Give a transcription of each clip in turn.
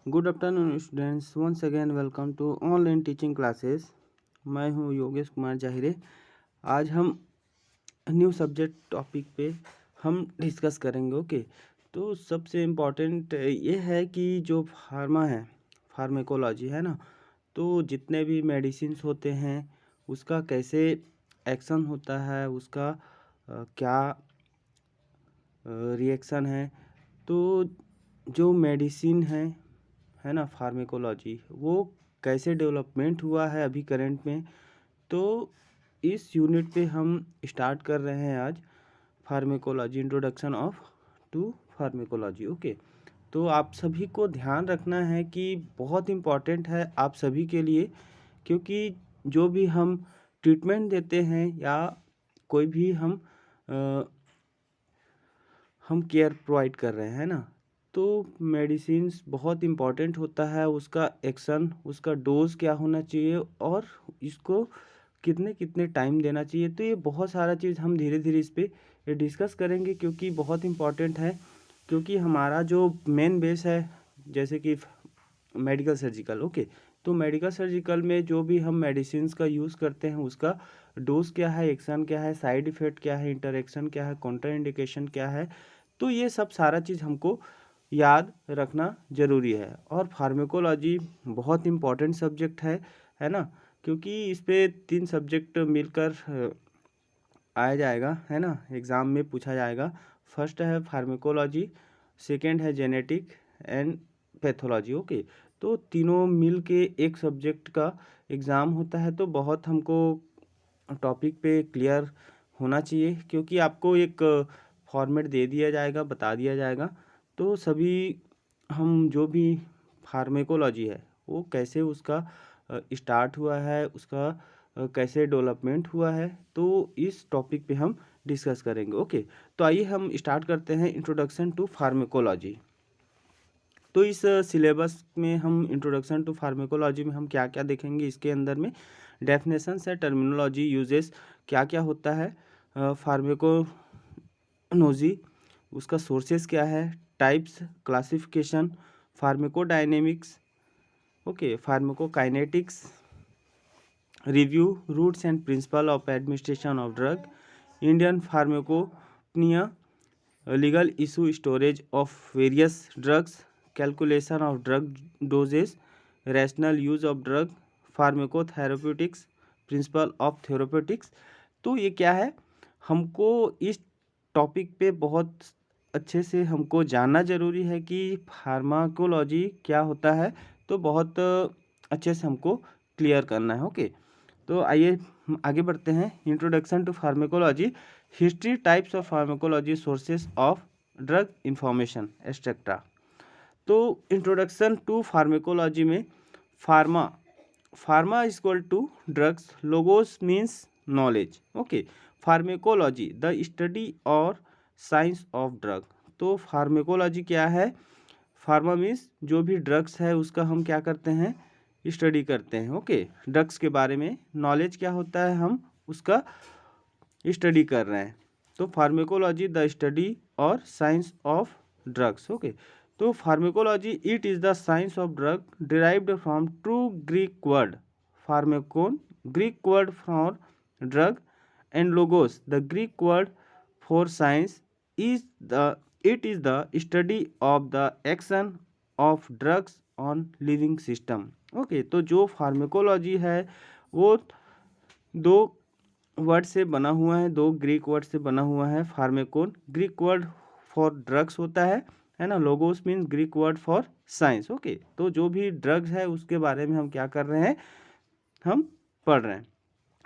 Good afternoon students, once again welcome to online teaching classes. मैं हूं योगेश कुमार जाहिरे। आज हम न्यू सब्जेक्ट टॉपिक पे हम डिस्कस करेंगे। ओके, तो सबसे इम्पोर्टेंट ये है कि जो फार्मा है, फार्मेकोलॉजी है ना, तो जितने भी मेडिसिन्स होते हैं उसका कैसे एक्शन होता है, उसका क्या रिएक्शन है। तो जो मेडिसिन है ना, फार्मेकोलॉजी, वो कैसे डेवलपमेंट हुआ है अभी करंट में। तो इस यूनिट पे हम स्टार्ट कर रहे हैं आज pharmacology, introduction of to pharmacology. Okay, तो आप सभी को ध्यान रखना है कि बहुत इम्पॉर्टेंट है आप सभी के लिए, क्योंकि जो भी हम ट्रीटमेंट देते हैं या कोई भी हम केयर प्रोवाइड कर रहे हैं ना, तो मेडिसिन्स बहुत इम्पॉर्टेंट होता है। उसका एक्शन, उसका डोज क्या होना चाहिए और इसको कितने कितने टाइम देना चाहिए। तो ये बहुत सारा चीज़ हम धीरे धीरे इस पर डिस्कस करेंगे, क्योंकि बहुत इम्पॉर्टेंट है। क्योंकि हमारा जो मेन बेस है, जैसे कि मेडिकल सर्जिकल। ओके, तो मेडिकल सर्जिकल में जो भी हम मेडिसिन्स का यूज़ करते हैं उसका डोज क्या है, एक्शन क्या है, साइड इफ़ेक्ट क्या है, इंटरेक्शन क्या है, काउंटर इंडिकेशन क्या है, तो ये सब सारा चीज़ हमको याद रखना ज़रूरी है। और फार्मेकोलॉजी बहुत इम्पॉर्टेंट सब्जेक्ट है ना, क्योंकि इस पे 3 सब्जेक्ट मिलकर आया जाएगा, है ना, एग्ज़ाम में पूछा जाएगा। फर्स्ट है फार्मेकोलॉजी, सेकेंड है जेनेटिक एंड पैथोलॉजी। ओके, तो तीनों मिल के एक सब्जेक्ट का एग्ज़ाम होता है। तो बहुत हमको टॉपिक पे क्लियर होना चाहिए, क्योंकि आपको एक फॉर्मेट दे दिया जाएगा, बता दिया जाएगा। तो सभी हम जो भी फार्मेकोलॉजी है वो कैसे उसका स्टार्ट हुआ है, उसका कैसे डेवलपमेंट हुआ है, तो इस टॉपिक पे हम डिस्कस करेंगे। ओके, तो आइए हम स्टार्ट करते हैं इंट्रोडक्शन टू फार्मेकोलॉजी। तो इस सिलेबस में हम इंट्रोडक्शन टू फार्मेकोलॉजी में हम क्या क्या देखेंगे, इसके अंदर में डेफिनेशंस है, टर्मिनोलॉजी, यूजेस, क्या क्या होता है फार्मेकोनोजी, उसका सोर्सेस क्या है, types, classification, pharmacodynamics, okay, pharmacokinetics, review, routes and principle of administration of drug, Indian pharmacopoeia, legal issue, storage of various drugs, calculation of drug doses, rational use of drug, pharmacotherapeutics, principle of therapeutics. तो ये क्या है, हमको इस topic पे बहुत अच्छे से हमको जानना ज़रूरी है कि फार्माकोलॉजी क्या होता है। तो बहुत अच्छे से हमको क्लियर करना है। ओके, तो आइए हम आगे बढ़ते हैं। Introduction to pharmacology, history, types of pharmacology, sources of drug information etcetera. तो इंट्रोडक्शन टू फार्मेकोलॉजी में pharma, pharma is equal to drugs, logos means knowledge. Okay, pharmacology the study और साइंस ऑफ ड्रग। तो pharmacology क्या है, pharma means जो भी drugs है उसका हम क्या करते हैं, स्टडी करते हैं। ओके, ड्रग्स के बारे में नॉलेज क्या होता है, हम उसका स्टडी कर रहे हैं। तो फार्मेकोलॉजी द स्टडी और साइंस ऑफ ड्रग्स। ओके, तो pharmacology it is the science of drug derived from true Greek word pharmakon, Greek word for drug, and logos the Greek word for science, is the it is the study of the action of drugs on living system. Okay, तो जो pharmacology है वो दो word से बना हुआ है, दो ग्रीक वर्ड से बना हुआ है। फार्मेकोन ग्रीक वर्ड फॉर ड्रग्स होता है ना, logos means Greek word for science. Okay, तो जो भी ड्रग्स है उसके बारे में हम क्या कर रहे हैं, हम पढ़ रहे हैं।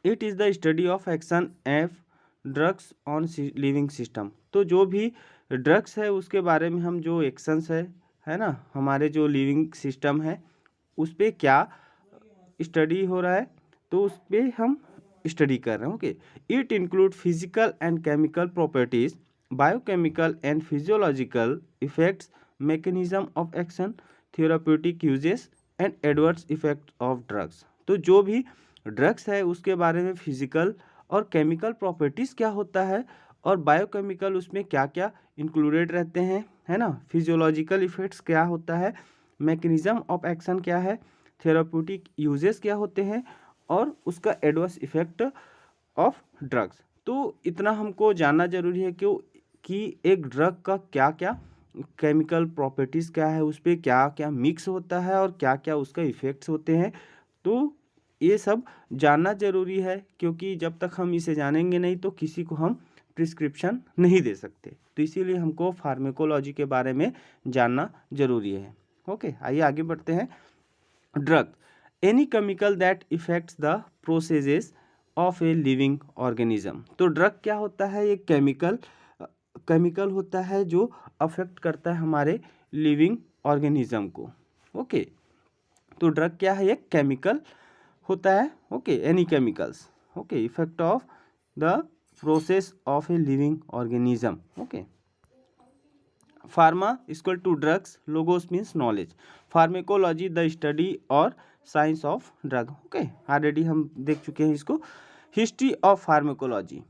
It is the study of action F drugs on living system. तो जो भी ड्रग्स है उसके बारे में हम जो एक्शंस है ना, हमारे जो लिविंग सिस्टम है उस पर क्या स्टडी हो रहा है, तो उस पर हम स्टडी कर रहे हैं। Okay, it include physical and chemical properties, biochemical and physiological effects, mechanism of action, therapeutic uses and adverse effect of drugs. तो जो भी ड्रग्स है उसके बारे में फिजिकल और केमिकल प्रॉपर्टीज़ क्या होता है, और बायोकेमिकल उसमें क्या क्या इंक्लूडेड रहते हैं, है ना, फिजियोलॉजिकल इफेक्ट्स क्या होता है, मैकेनिज्म ऑफ एक्शन क्या है, थेराप्यूटिक यूजेस क्या होते हैं, और उसका एडवर्स इफेक्ट ऑफ ड्रग्स। तो इतना हमको जानना जरूरी है कि एक ड्रग का क्या क्या केमिकल प्रॉपर्टीज़ क्या है, उस पर क्या क्या मिक्स होता है और क्या क्या उसका इफ़ेक्ट्स होते हैं। तो ये सब जानना ज़रूरी है, क्योंकि जब तक हम इसे जानेंगे नहीं तो किसी को हम प्रिस्क्रिप्शन नहीं दे सकते। तो इसीलिए हमको फार्मेकोलॉजी के बारे में जानना ज़रूरी है। ओके, आइए आगे बढ़ते हैं। Drug, any chemical that effects the processes of a living organism. तो ड्रग क्या होता है, एक केमिकल होता है जो अफेक्ट करता है हमारे लिविंग ऑर्गेनिज्म को। ओके, तो ड्रग क्या है, एक केमिकल होता है। Okay, any chemicals, okay, effect of the process of a living organism. Okay, pharma equal to drugs, logos means knowledge, pharmacology the study और science of drug. Okay, already हम देख चुके हैं इसको। हिस्ट्री ऑफ फार्मेकोलॉजी,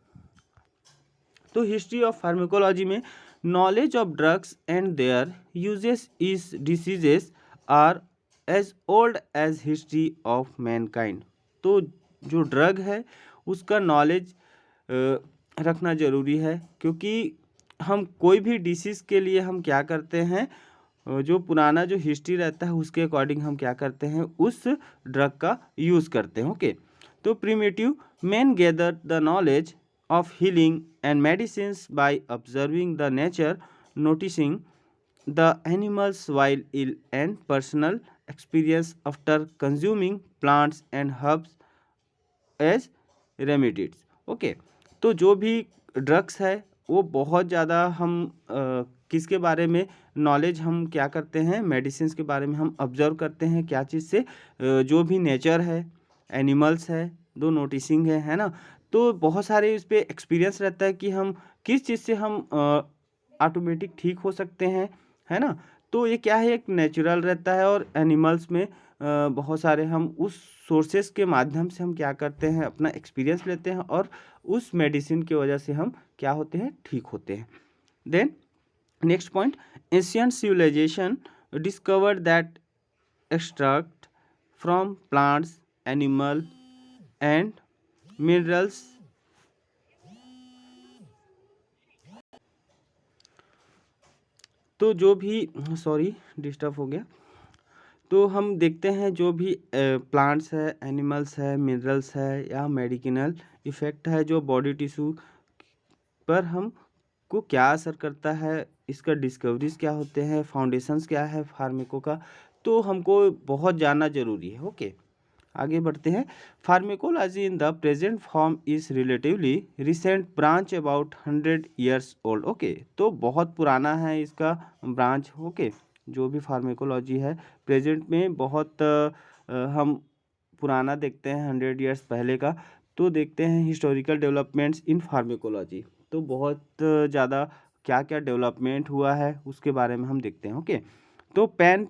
तो history of pharmacology में knowledge of drugs and their uses is diseases are as old as history of Mankind. तो जो ड्रग है उसका नॉलेज रखना ज़रूरी है, क्योंकि हम कोई भी डिसीज़ के लिए हम क्या करते हैं, जो पुराना जो हिस्ट्री रहता है उसके अकॉर्डिंग हम क्या करते हैं, उस ड्रग का यूज़ करते हैं। ओके, तो primitive man gather the knowledge of healing and medicines by observing the nature, noticing the animals while ill, and personal experience after consuming plants and herbs as remedies। Okay, तो जो भी drugs है वो बहुत ज़्यादा हम किसके बारे में नॉलेज हम क्या करते हैं, मेडिसिन के बारे में हम ऑब्जर्व करते हैं, क्या चीज़ से, जो भी नेचर है, एनिमल्स है, दो नोटिसिंग है ना। तो बहुत सारे इस पर एक्सपीरियंस रहता है कि हम किस चीज़ से हम ऑटोमेटिक ठीक हो सकते हैं, है ना। तो ये क्या है, एक नेचुरल रहता है, और एनिमल्स में बहुत सारे हम उस सोर्सेस के माध्यम से हम क्या करते हैं, अपना एक्सपीरियंस लेते हैं, और उस मेडिसिन की वजह से हम क्या होते हैं, ठीक होते हैं। Then next point, ancient civilization discovered that extract from plants, animal and minerals. तो जो भी, सॉरी डिस्टर्ब हो गया, तो हम देखते हैं जो भी प्लांट्स है, एनिमल्स है, मिनरल्स है या मेडिसिनल इफ़ेक्ट है जो बॉडी टिश्यू पर हमको क्या असर करता है, इसका डिस्कवरीज क्या होते हैं, फाउंडेशंस क्या है फार्मेको का, तो हमको बहुत जानना ज़रूरी है। ओके, आगे बढ़ते हैं। Pharmacology in the present form is relatively recent branch about 100 years old. Okay, तो बहुत पुराना है इसका ब्रांच। ओके, जो भी फार्मेकोलॉजी है प्रेजेंट में बहुत हम पुराना देखते हैं, 100 ईयर्स पहले का। तो देखते हैं हिस्टोरिकल डेवलपमेंट्स इन फार्मेकोलॉजी, तो बहुत ज़्यादा क्या क्या डेवलपमेंट हुआ है उसके बारे में हम देखते हैं। ओके, तो पेन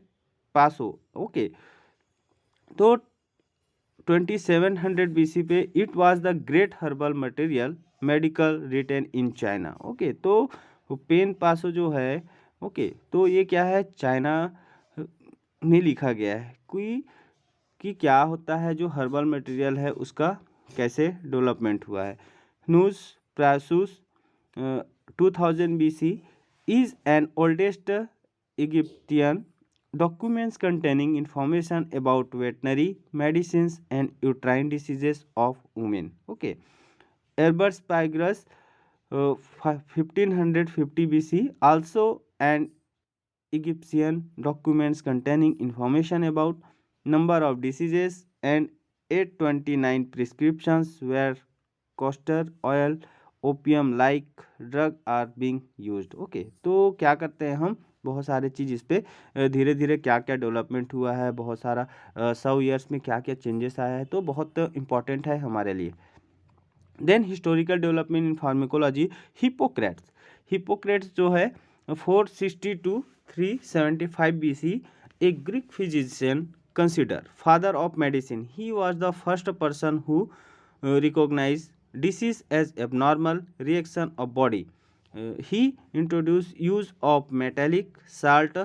पासो, ओके, तो 2700 BC पे it was the great herbal material medical written in China. Okay, तो पेन पासो जो है, ओके, तो ये क्या है, चाइना में लिखा गया है कि क्या होता है, जो हर्बल मटेरियल है उसका कैसे डेवलपमेंट हुआ है। न्यूज प्रासूस 2000 BC is an oldest Egyptian documents containing information about veterinary medicines and uterine diseases of women. Okay, Herbert Pythagoras 1550 BC, also an Egyptian documents containing information about number of diseases and 829 prescriptions where castor oil opium like drug are being used. Okay, तो क्या करते हैं हम, बहुत सारे चीज़ इस पर धीरे धीरे क्या क्या डेवलपमेंट हुआ है, बहुत सारा 100 ईयर्स में क्या क्या चेंजेस आया है, तो बहुत इंपॉर्टेंट है हमारे लिए। Then historical development in pharmacology, Hippocrates जो है 460 to 375 BC, a Greek physician consider father of medicine, he was the first person who recognize disease as abnormal reaction of body. He introduced use of metallic salt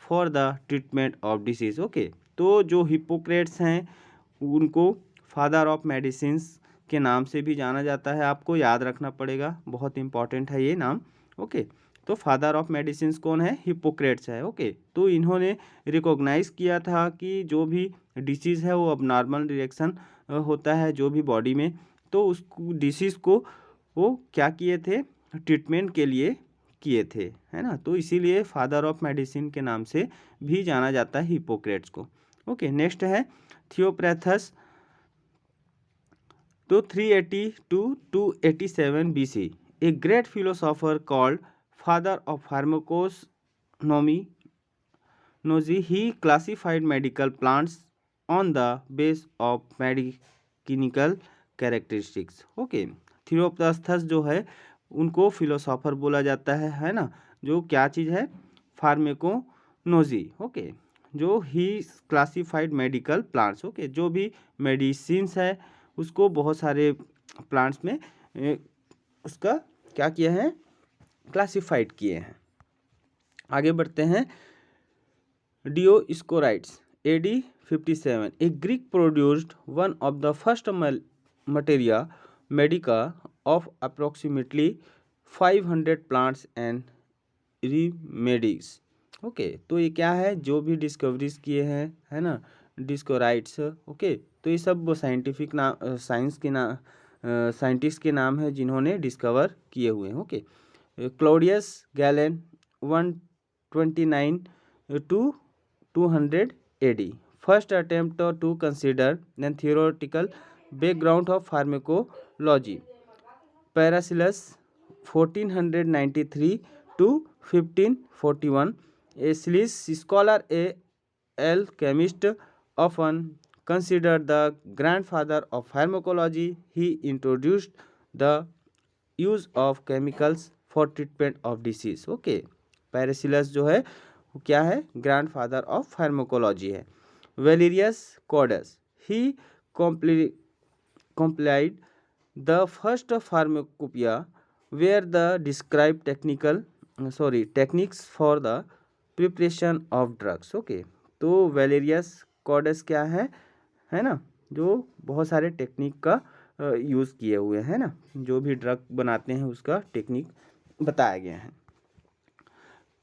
for the treatment of disease. Okay, तो जो Hippocrates हैं उनको father of medicines के नाम से भी जाना जाता है, आपको याद रखना पड़ेगा, बहुत इंपॉर्टेंट है ये नाम। ओके, तो फादर ऑफ मेडिसिन्स कौन है? हिप्पोक्रेट्स है। ओके, तो इन्होंने रिकॉग्नाइज किया था कि जो भी डिसीज़ है वो अब नॉर्मल रिएक्शन होता है जो भी बॉडी में, तो उस डिसीज़ को वो क्या किए थे? ट्रीटमेंट के लिए किए थे, है ना। तो इसीलिए फादर ऑफ मेडिसिन के नाम से भी जाना जाता है हिप्पोक्रेट्स को। ओके, नेक्स्ट है थियोप्रेथस। तो 380 to 287 BC, a great philosopher called father of pharmacognosy, he classified medical plants on the base of medicinal characteristics। Okay, Theophrastus जो है उनको फिलोसोफर बोला जाता है ना, जो क्या चीज़ है? फार्मेकोनोजी। ओके, जो ही क्लासिफाइड मेडिकल प्लांट्स। ओके, जो भी मेडिसिन्स है उसको बहुत सारे प्लांट्स में उसका क्या किया है? क्लासिफाइड किए हैं। आगे बढ़ते हैं। Dioscorides AD 57, A Greek produced one of the first materia Medica of approximately 500 plants and remedies. Okay, तो ये क्या है? जो भी डिस्कवरीज किए हैं, है ना, डिस्कोराइड्स। ओके, तो ये सब साइंटिफिक नाम, साइंटिस्ट के नाम है जिन्होंने डिस्कवर किए हुए हैं। Okay, Claudius Galen 129 to 200 AD, first attempt to consider the theoretical background of pharmacology. Paracelsus 1493 to 1541, a Swiss scholar, a alchemist, often considered the grandfather of pharmacology. He introduced the use of chemicals for treatment of disease। Okay, Paracelsus जो है वो क्या है? Grandfather of pharmacology है। Valerius Cordus, he complied the first pharmacopoeia where the described techniques for the preparation of drugs. Okay, तो वेलेरियस cords क्या है ना, जो बहुत सारे टेक्निक का यूज़ किए हुए हैं ना, जो भी ड्रग बनाते हैं उसका टेक्निक बताया गया है।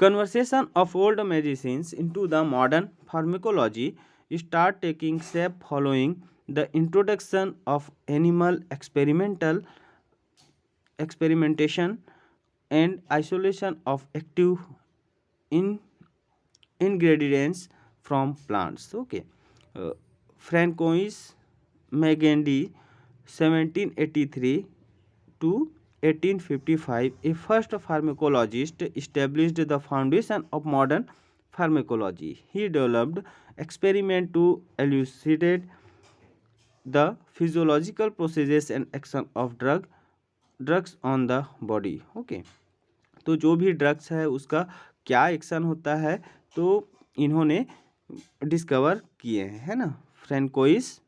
Conversation of old medicines into the modern pharmacology start taking shape following the introduction of animal experimentation and isolation of active ingredients from plants। Okay, Francois Magendie 1783 to 1855, a first pharmacologist, established the foundation of modern pharmacology. He developed experiments to elucidate the physiological processes and action of drugs on the body. Okay, तो जो भी drugs है उसका क्या action होता है, तो इन्होंने डिस्कवर किए हैं, है ना। फ्रैंकोइस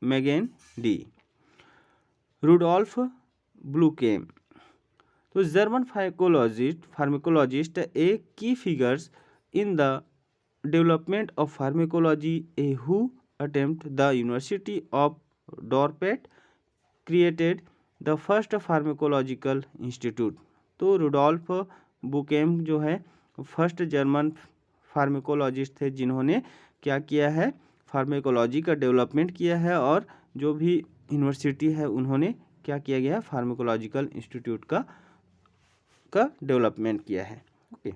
मैगेंडी, रुडोल्फ ब्लूकेम, तो German pharmacologist, a key figures in the development of pharmacology, a who attempt the university of Dorpat created the first pharmacological institute. तो रुडोल्फ बुकेम जो है फर्स्ट जर्मन फार्माकोलॉजिस्ट थे जिन्होंने क्या किया है? फार्माकोलॉजी का डेवलपमेंट किया है, और जो भी यूनिवर्सिटी है उन्होंने क्या किया गया? फार्माकोलॉजिकल इंस्टीट्यूट का डेवलपमेंट किया है। Okay,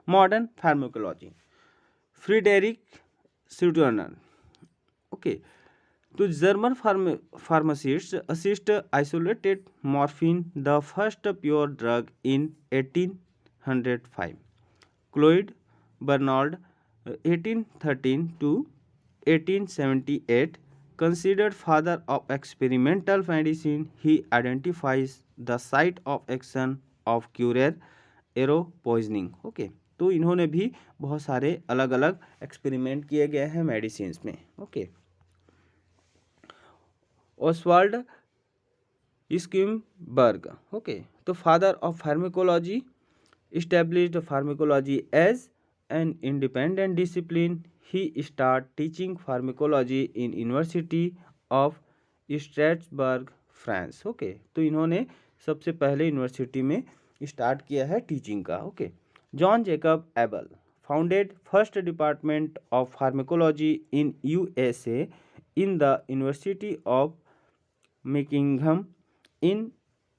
modern pharmacology, Friedrich Sertürner. Okay, तो German pharmacist assist isolated morphine, the first pure drug in 1805। Claude Bernard 1813 to 1878, considered father of experimental medicine. He identifies the site of action of curer arrow poisoning. Okay, तो इन्होंने भी बहुत सारे अलग अलग experiment किए गए हैं मेडिसिन्स में। ओके, ओस्वाल्ड स्किमबर्ग, ओके, तो father of pharmacology, established pharmacology as an independent discipline, he started teaching pharmacology in University of Strasberg France. Okay, तो इन्होंने सबसे पहले यूनिवर्सिटी में स्टार्ट किया है टीचिंग का। Okay, John Jacob able founded first department of pharmacology in USA in the University of Michigan in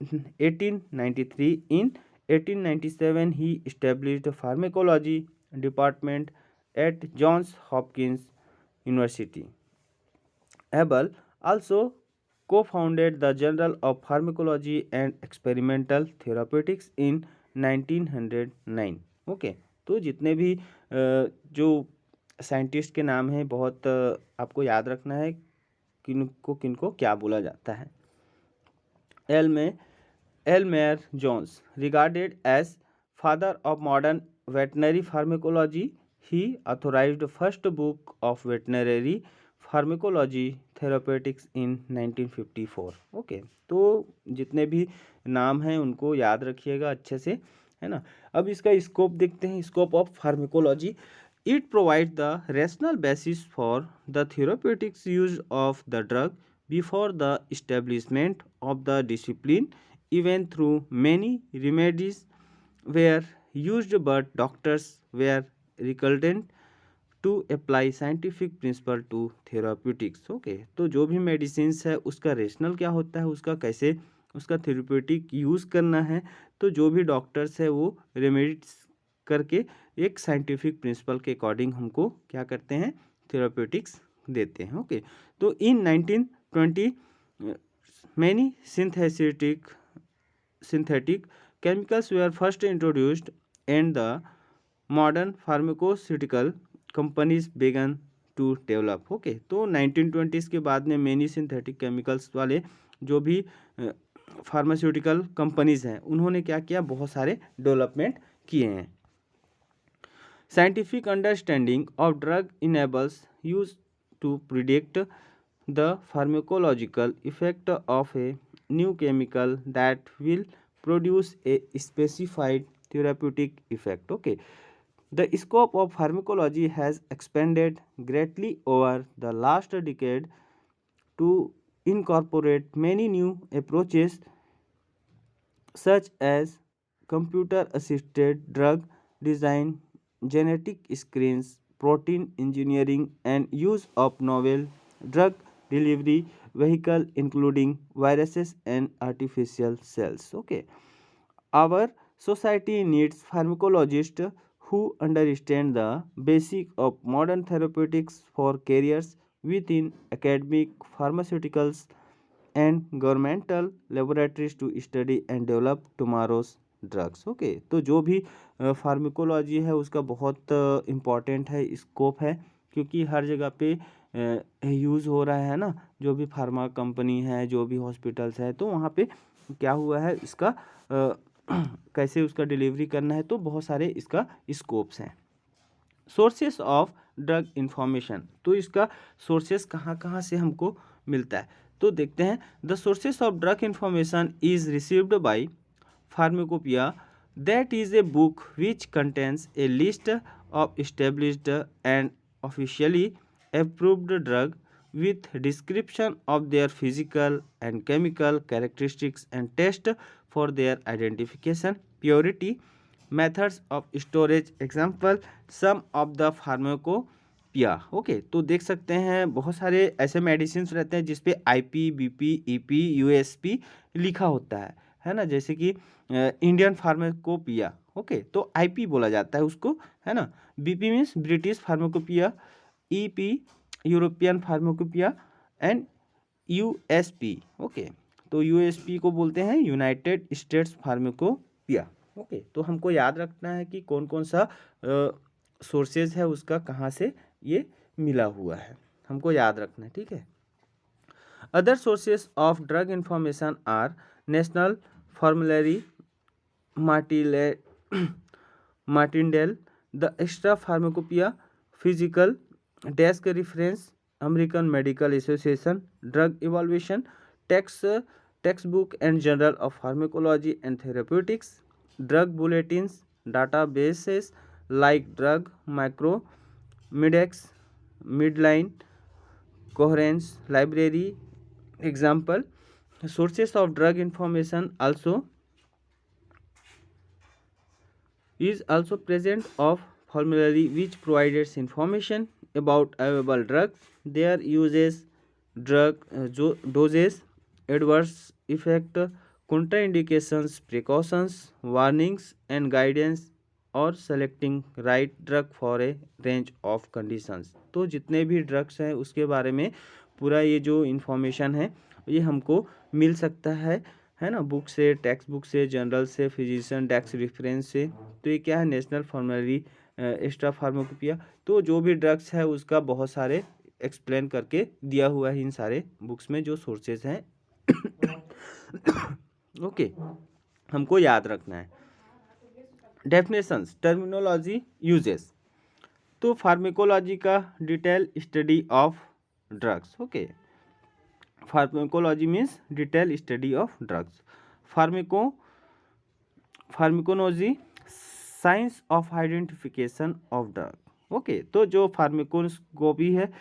1893. In 1897, he established a pharmacology department at Johns Hopkins University. Abel also co-founded the Journal of Pharmacology and Experimental Therapeutics in 1909. Okay, तो जितने भी जो scientist के नाम हैं बहुत आपको याद रखना है किनको क्या बोला जाता है। L Meyer Jones regarded as father of modern veterinary pharmacology, he authorized first book of veterinary pharmacology therapeutics in 1954। Okay, तो जितने भी नाम हैं उनको याद रखिएगा अच्छे से, है ना। अब इसका स्कोप देखते हैं, scope of pharmacology. It provides the rational basis for the therapeutics use of the drug before the establishment of the discipline. Even through many remedies were used, but doctors were reluctant to apply scientific principle to therapeutics. Okay, तो जो भी medicines है उसका rational क्या होता है, उसका कैसे उसका थेरेप्यूटिक यूज़ करना है, तो जो भी डॉक्टर्स है वो रेमेडीज करके एक साइंटिफिक प्रिंसिपल के अकॉर्डिंग हमको क्या करते हैं, थेराप्यूटिक्स देते हैं। ओके, तो इन 1920 many synthetic chemicals were first introduced and the modern pharmaceutical companies began to develop. Okay, तो 1920s के बाद में मैनी सिंथेटिक केमिकल्स वाले जो भी फार्मास्यूटिकल कंपनीज हैं उन्होंने क्या किया, बहुत सारे डेवलपमेंट किए हैं। Scientific understanding of drug enables use to predict the pharmacological effect of a new chemical that will produce a specified therapeutic effect. Okay, the scope of pharmacology has expanded greatly over the last decade to incorporate many new approaches such as computer assisted drug design, genetic screens, protein engineering, and use of novel drug delivery vehicle including viruses and artificial cells. Okay, our society needs pharmacologists who understand the basic of modern therapeutics for careers within academic pharmaceuticals and governmental laboratories to study and develop tomorrow's drugs. Okay, तो जो भी pharmacology है उसका बहुत important है, scope है, क्योंकि हर जगह पे यूज़ हो रहा है ना, जो भी फार्मा कंपनी है, जो भी हॉस्पिटल्स है, तो वहाँ पे क्या हुआ है इसका कैसे उसका डिलीवरी करना है, तो बहुत सारे इसका स्कोप्स हैं। सोर्सेस ऑफ ड्रग इंफॉर्मेशन, तो इसका सोर्सेस कहाँ कहाँ से हमको मिलता है, तो देखते हैं। The sources of drug information is received by Pharmacopoeia, that is a book which contains a list of established and officially approved drug with description of their physical and chemical characteristics and test for their identification, purity, methods of storage. Example, some of the pharmacopoeia. Okay, तो देख सकते हैं बहुत सारे ऐसे medicine रहते हैं जिसपे IP, BP, EP, USP लिखा होता है ना, जैसे कि इंडियन फार्माकोपिया। ओके, तो IP बोला जाता है उसको, है ना। BP means British pharmacopoeia, EP European pharmacopoeia, and USP। Okay, तो USP को बोलते हैं यूनाइटेड स्टेट्स फार्माकोपिया। ओके, तो हमको याद रखना है कि कौन कौन सा सोर्सेज है उसका, कहाँ से ये मिला हुआ है, हमको याद रखना है, ठीक है। Other sources of drug information are national formulary, Martindale, the extra pharmacopoeia, physical desk reference, American medical association, drug evaluation, text book and journal of pharmacology and therapeutics, drug bulletins, databases, like drug, micro, midex, midline, coherence, library. Example, sources of drug information also is also present of formulary which provides information about available drugs, their uses, drug doses, adverse effect, contraindications, precautions, warnings and guidance और selecting right drug for a range of conditions। तो जितने भी drugs हैं उसके बारे में पूरा ये जो इन्फॉर्मेशन है ये हमको मिल सकता है ना, बुक से, टेक्स्ट बुक से, जनरल से, फिजिशियन डेस्क रेफरेंस से। तो ये क्या है, नेशनल फॉर्मरी एक्स्ट्रा फार्माकोपिया। तो जो भी ड्रग्स है उसका बहुत सारे एक्सप्लेन करके दिया हुआ है इन सारे बुक्स में जो सोर्सेज हैं। ओके, हमको याद रखना है। Definitions, terminology, uses. तो फार्मेकोलॉजी का detail study of drugs. Okay, pharmacology means detail study of drugs. Pharmacognosy, science of identification of drug. Okay, तो जो फार्मेकोस्कोपी है,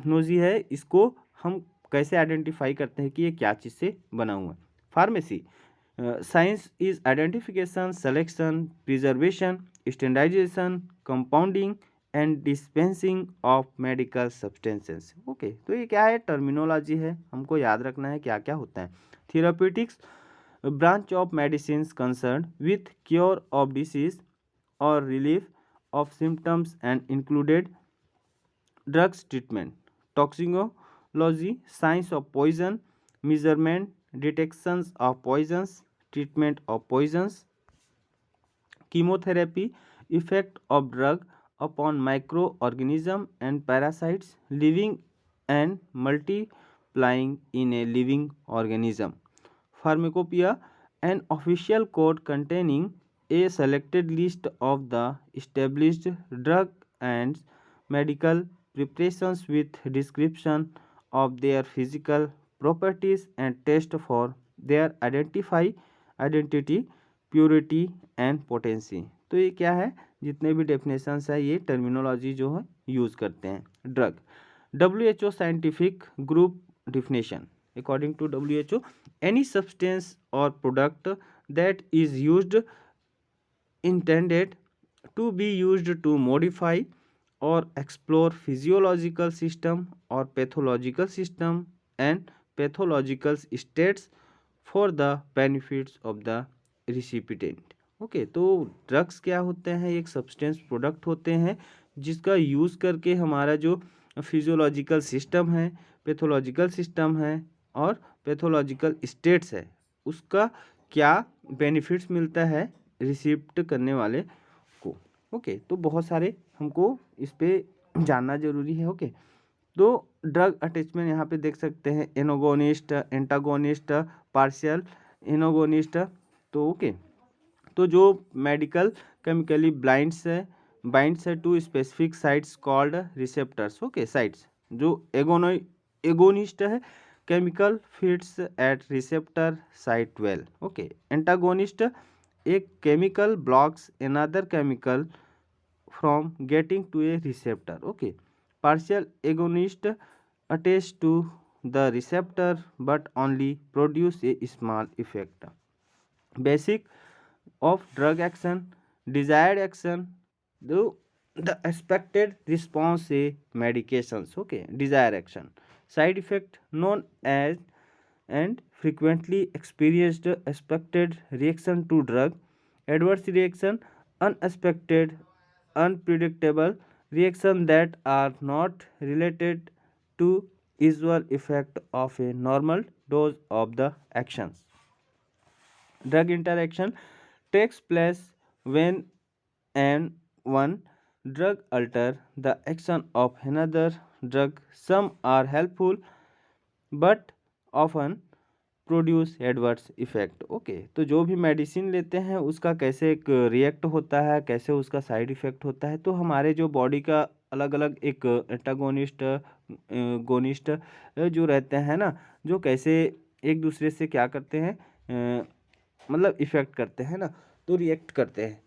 नोजी है, इसको हम कैसे आइडेंटिफाई करते हैं कि ये क्या चीज़ से बना हुआ है। Pharmacy, science is identification, selection, preservation, standardization, compounding and dispensing of medical substances. Okay, तो ये क्या है, टर्मिनोलॉजी है, हमको याद रखना है क्या क्या होता है। Therapeutics, branch of medicines concerned with cure of disease or relief of symptoms and included drugs treatment. Toxicology, science of poison, measurement, detections of poisons, treatment of poisons. Chemotherapy, effect of drug upon microorganism and parasites living and multiplying in a living organism. Pharmacopoeia, an official code containing a selected list of the established drug and medical preparations with description of their physical properties and test for their identity, purity and potency. तो ये क्या है, जितने भी definitions है ये terminology जो है यूज़ करते हैं। Drug, WHO scientific group definition, according to WHO, any substance or product that is used, intended to be used to modify or explore physiological system or pathological system and pathological states for the benefits of the recipient. Okay, तो drugs क्या होते हैं, एक substance product होते हैं जिसका use करके हमारा जो फिजियोलॉजिकल सिस्टम है, पैथोलॉजिकल सिस्टम है और पैथोलॉजिकल स्टेट्स है, उसका क्या बेनिफिट्स मिलता है रिसिप्ट करने वाले को। ओके, तो बहुत सारे हमको इस पर जानना जरूरी है। ओके, तो ड्रग अटैचमेंट यहाँ पे देख सकते हैं, एनोगोनिस्ट, एंटागोनिस्ट, पार्शियल एनोगोनिस्ट। तो ओके, तो जो मेडिकल केमिकली बाइंड्स है to specific sites called receptors. Okay, sites जो एगोनिस्ट है, chemical fits at receptor site 12। Okay, antagonist, एक chemical blocks another chemical from getting to a receptor. Okay, partial agonist attached to the receptor but only produce a small effect. Basic of drug action, desired action, the expected response a medications. Okay, desired action, side effect known as and frequently experienced expected reaction to drug, adverse reaction, unexpected, unpredictable reaction that are not related to usual effect of a normal dose of the actions. Drug interaction takes place when and one drug alter the action of another drug. Some are helpful but often produce adverse effect. Okay, तो जो भी medicine लेते हैं उसका कैसे एक react होता है, कैसे उसका साइड इफेक्ट होता है, तो हमारे जो बॉडी का अलग अलग एक एंटागोनिस्ट, गोनिस्ट जो रहते हैं ना, जो कैसे एक दूसरे से क्या करते हैं, मतलब इफेक्ट करते हैं ना, तो रिएक्ट करते हैं।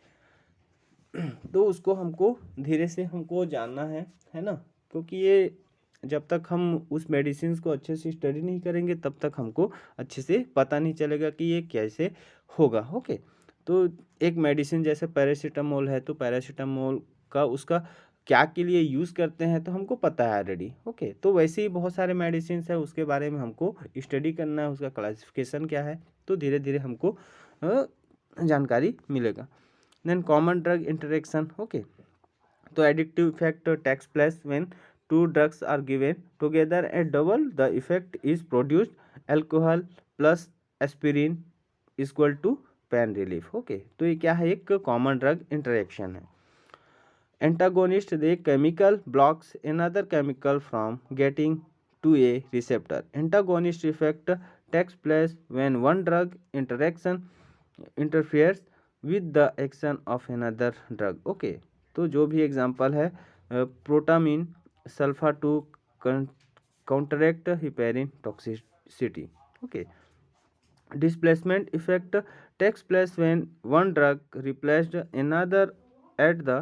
तो उसको हमको धीरे से हमको जानना है ना, क्योंकि ये जब तक हम उस मेडिसिन को अच्छे से स्टडी नहीं करेंगे तब तक हमको अच्छे से पता नहीं चलेगा कि ये कैसे होगा। ओके, तो एक मेडिसिन जैसे पैरासीटामोल है, तो पैरासीटामोल का उसका क्या के लिए यूज़ करते हैं तो हमको पता है ऑलरेडी। ओके, तो वैसे ही बहुत सारे मेडिसिन है, उसके बारे में हमको स्टडी करना है, उसका क्लासिफिकेशन क्या है, तो धीरे धीरे हमको जानकारी मिलेगा। Then common drug interaction. Okay, तो एडिक्टिव effect takes place when two drugs are given together at double the effect is produced, alcohol plus aspirin equal to pain relief। Okay, तो ये क्या है, एक कॉमन ड्रग इंटरेक्शन है। Antagonist they chemical blocks another chemical from getting to a receptor। Antagonist effect takes place when one drug interaction interferes with the action of another drug। Okay, तो जो भी example है, protamine sulphate to counteract heparin toxicity। Okay, displacement effect takes place when one drug replaced another at the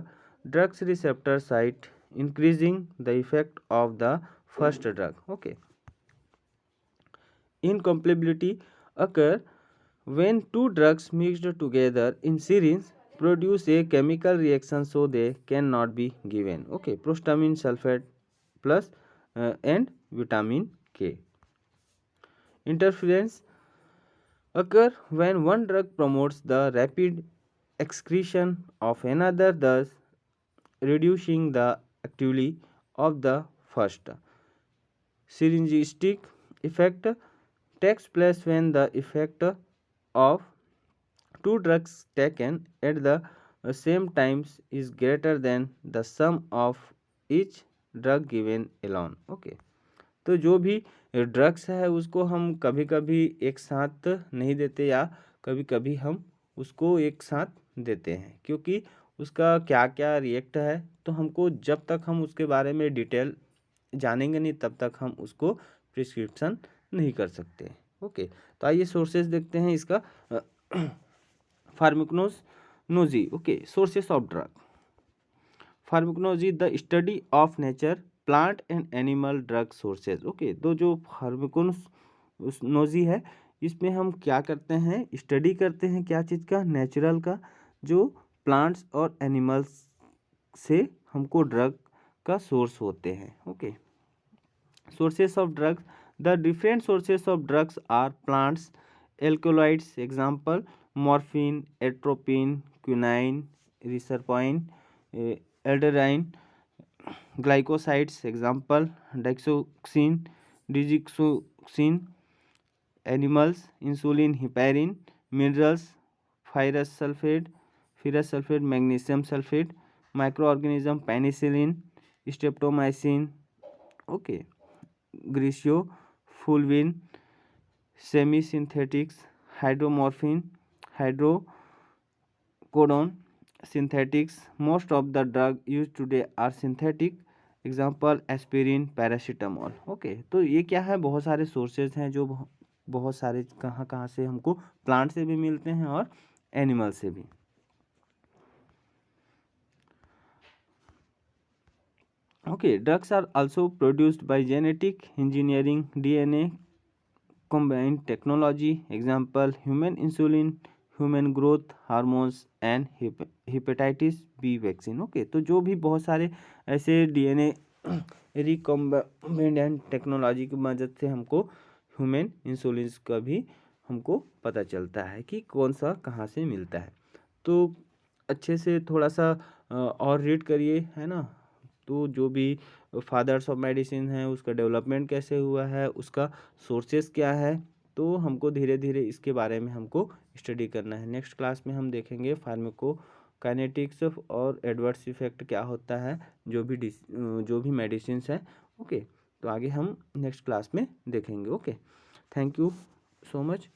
drug's receptor site, increasing the effect of the first drug। okay, incompatibility occur when two drugs mixed together in series produce a chemical reaction, so they cannot be given। okay, prostamine sulfate plus and vitamin K। interference occur when one drug promotes the rapid excretion of another, thus reducing the activity of the first। synergistic effect takes place when the effect of two drugs taken at the same times is greater than the sum of each drug given alone। okay, तो जो भी drugs है उसको हम कभी कभी एक साथ नहीं देते, या कभी कभी हम उसको एक साथ देते हैं, क्योंकि उसका क्या क्या रिएक्ट है, तो हमको जब तक हम उसके बारे में डिटेल जानेंगे नहीं तब तक हम उसको प्रिस्क्रिप्शन नहीं कर सकते। ओके, तो आइए सोर्सेज देखते हैं इसका। Pharmacognosy. Okay, sources of drug. Pharmacognosy the study of nature plant and animal drug sources. Okay, तो जो फार्माकोनोजी है इसमें हम क्या करते हैं, स्टडी करते हैं क्या चीज़ का, नेचुरल का, जो प्लांट्स और एनिमल्स से हमको ड्रग का सोर्स होते हैं। Okay, sources of drugs the different sources of drugs are plants, alkaloids example morphine, atropine, quinine, reserpine, एल्डेराइन, glycosides example digoxin, digitoxin, animals insulin, heparin, minerals ferrous sulphate, magnesium sulphate, micro organism penicillin, streptomycin, okay, griseofulvin, semi synthetics, hydromorphone, hydrocodone, synthetics। most of the drug used today are synthetic example aspirin, paracetamol. Okay, तो ये क्या है, बहुत सारे sources हैं जो बहुत सारे कहाँ कहाँ से हमको प्लांट से भी मिलते हैं और एनिमल से भी। Okay, drugs are also produced by genetic engineering, DNA combined technology example human insulin, human growth hormones and hepatitis B vaccine. Okay, तो जो भी बहुत सारे ऐसे डीएनए रिकॉम्बिनेंट टेक्नोलॉजी की मदद से हमको ह्यूमन इंसुलिन का भी हमको पता चलता है कि कौन सा कहाँ से मिलता है। तो अच्छे से थोड़ा सा और रीड करिए, है ना, तो जो भी फादर्स ऑफ मेडिसिन है उसका डेवलपमेंट कैसे हुआ है, उसका सोर्सेस क्या है, तो हमको धीरे धीरे इसके बारे में हमको स्टडी करना है। नेक्स्ट क्लास में हम देखेंगे फार्माकोकाइनेटिक्स और एडवर्स इफेक्ट क्या होता है, जो भी मेडिसिन है। ओके, तो आगे हम नेक्स्ट क्लास में देखेंगे। Okay, thank you so much.